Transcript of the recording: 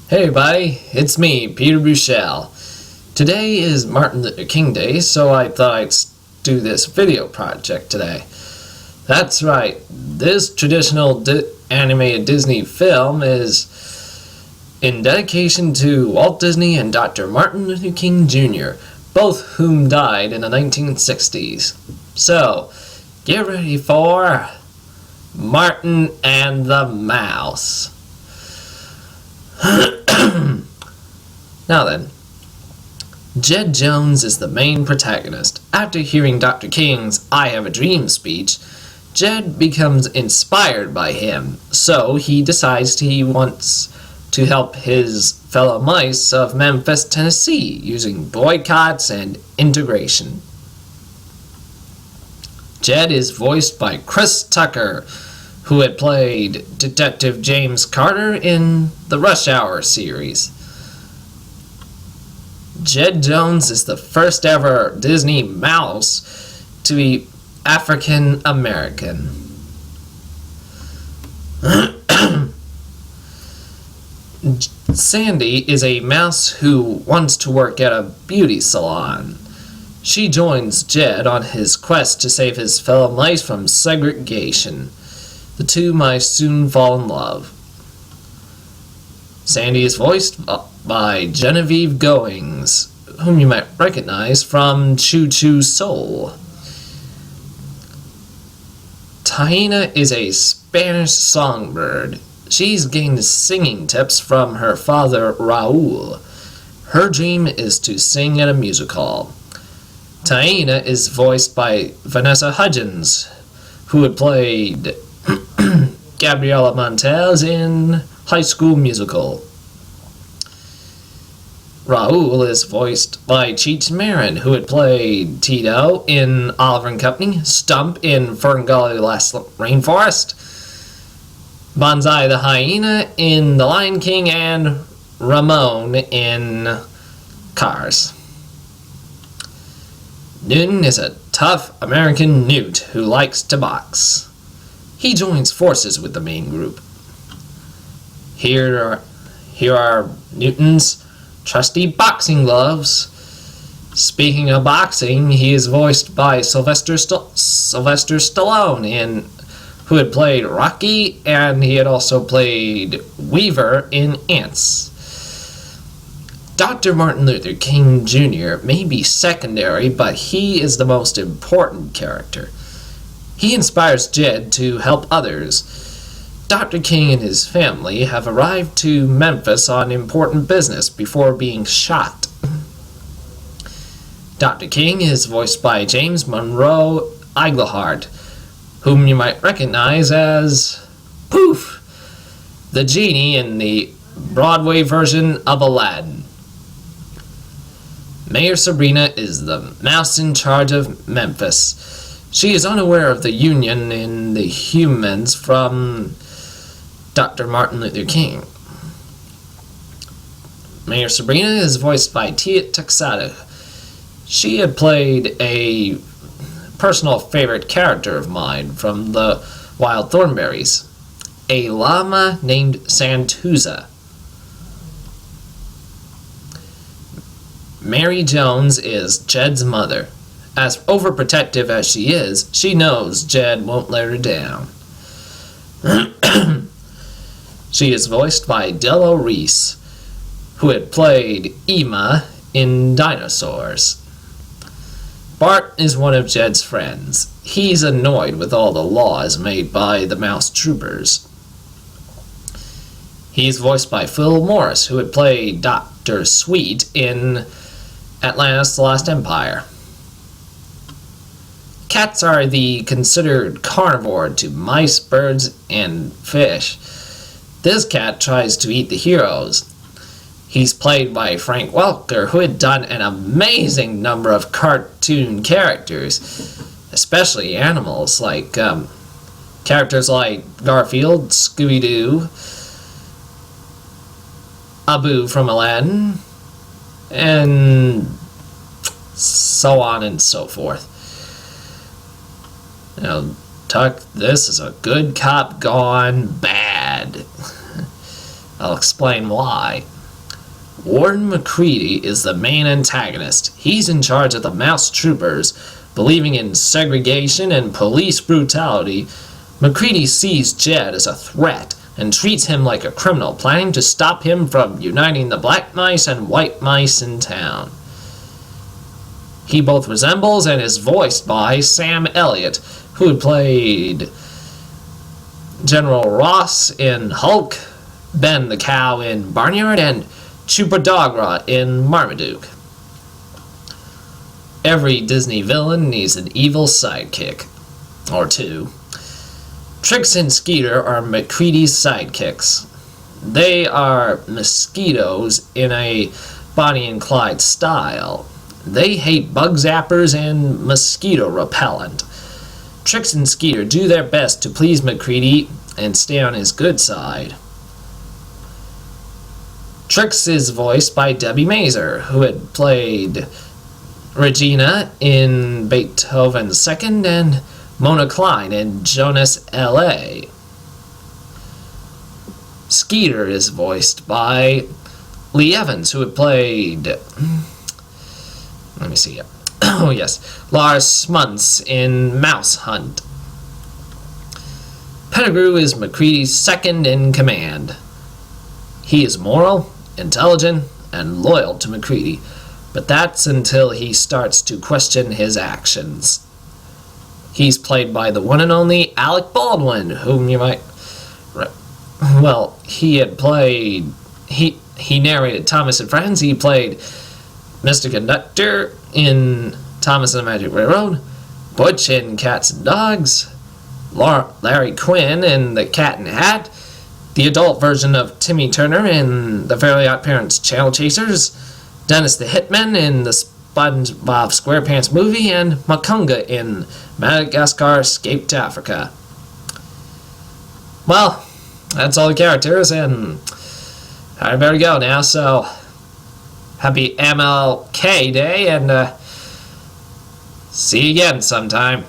Hey everybody, it's me, Peter Buchel. Today is Martin Luther King Day, so I thought I'd do this video project today. That's right, this traditional animated Disney film is in dedication to Walt Disney and Dr. Martin Luther King Jr., both whom died in the 1960s. So, get ready for Martin and the Mouse. Now then, Jed Jones is the main protagonist. After hearing Dr. King's I Have a Dream speech, Jed becomes inspired by him, so he decides he wants to help his fellow mice of Memphis, Tennessee, using boycotts and integration. Jed is voiced by Chris Tucker, who had played Detective James Carter in the Rush Hour series. Jed Jones is the first ever Disney mouse to be African American. Sandy is a mouse who wants to work at a beauty salon. She joins Jed on his quest to save his fellow mice from segregation. The two mice soon fall in love. Sandy is voiced by Genevieve Goings, whom you might recognize from Choo Choo Soul. Tahina is a Spanish songbird. She's gained singing tips from her father, Raul. Her dream is to sing at a music hall. Tahina is voiced by Vanessa Hudgens, who had played Gabriela Montez in High School Musical. Raul is voiced by Cheech Marin, who had played Tito in Oliver and Company, Stump in Fern Gully Last Rainforest, Banzai the Hyena in The Lion King, and Ramon in Cars. Newton is a tough American newt who likes to box. He joins forces with the main group. Here are Newton's trusty boxing gloves. Speaking of boxing, he is voiced by Sylvester Stallone, who had played Rocky, and he had also played Weaver in Ants. Dr. Martin Luther King Jr. may be secondary, but he is the most important character. He inspires Jed to help others. Dr. King and his family have arrived to Memphis on important business before being shot. Dr. King is voiced by James Monroe Iglehart, whom you might recognize as Poof, the genie in the Broadway version of Aladdin. Mayor Sabrina is the mouse in charge of Memphis. She is unaware of the union in the humans from Dr. Martin Luther King. Mayor Sabrina is voiced by Tia Texada. She had played a personal favorite character of mine from the Wild Thornberrys, a llama named Santuza. Mary Jones is Jed's mother. As overprotective as she is, she knows Jed won't let her down. She is voiced by Della Reese, who had played Ema in Dinosaurs. Bart is one of Jed's friends. He's annoyed with all the laws made by the Mouse Troopers. He's voiced by Phil Morris, who had played Dr. Sweet in Atlantis: The Lost Empire. Cats are the considered carnivore to mice, birds, and fish. This cat tries to eat the heroes. He's played by Frank Welker, who had done an amazing number of cartoon characters, especially animals, like characters like Garfield, Scooby-Doo, Abu from Aladdin, and so on and so forth. Now, Tuck, this is a good cop gone bad. I'll explain why. Warden Macready is the main antagonist. He's in charge of the Mouse Troopers. Believing in segregation and police brutality, Macready sees Jed as a threat and treats him like a criminal, planning to stop him from uniting the black mice and white mice in town. He both resembles and is voiced by Sam Elliott, who had played General Ross in Hulk, Ben the Cow in Barnyard, and Chupadogra in Marmaduke. Every Disney villain needs an evil sidekick, or two. Trix and Skeeter are Macready's sidekicks. They are mosquitoes in a Bonnie and Clyde style. They hate bug zappers and mosquito repellent. Trix and Skeeter do their best to please Macready and stay on his good side. Trix is voiced by Debbie Mazur, who had played Regina in Beethoven's Second and Mona Klein in Jonas L.A. Skeeter is voiced by Lee Evans, who had played... Let me see. Oh, yes. Lars Smuntz in Mouse Hunt. Pettigrew is Macready's second in command. He is moral, intelligent, and loyal to Macready, but that's until he starts to question his actions. He's played by the one and only Alec Baldwin, whom you might... Well, he had played... He narrated Thomas and Friends. He played Mr. Conductor in Thomas and the Magic Railroad, Butch in Cats and Dogs, Larry Quinn in The Cat in the Hat, the adult version of Timmy Turner in The Fairly Odd Parents Channel Chasers, Dennis the Hitman in the SpongeBob SquarePants movie, and Makunga in Madagascar Escape to Africa. Well, that's all the characters, and I better go now, so happy MLK Day, and see you again sometime.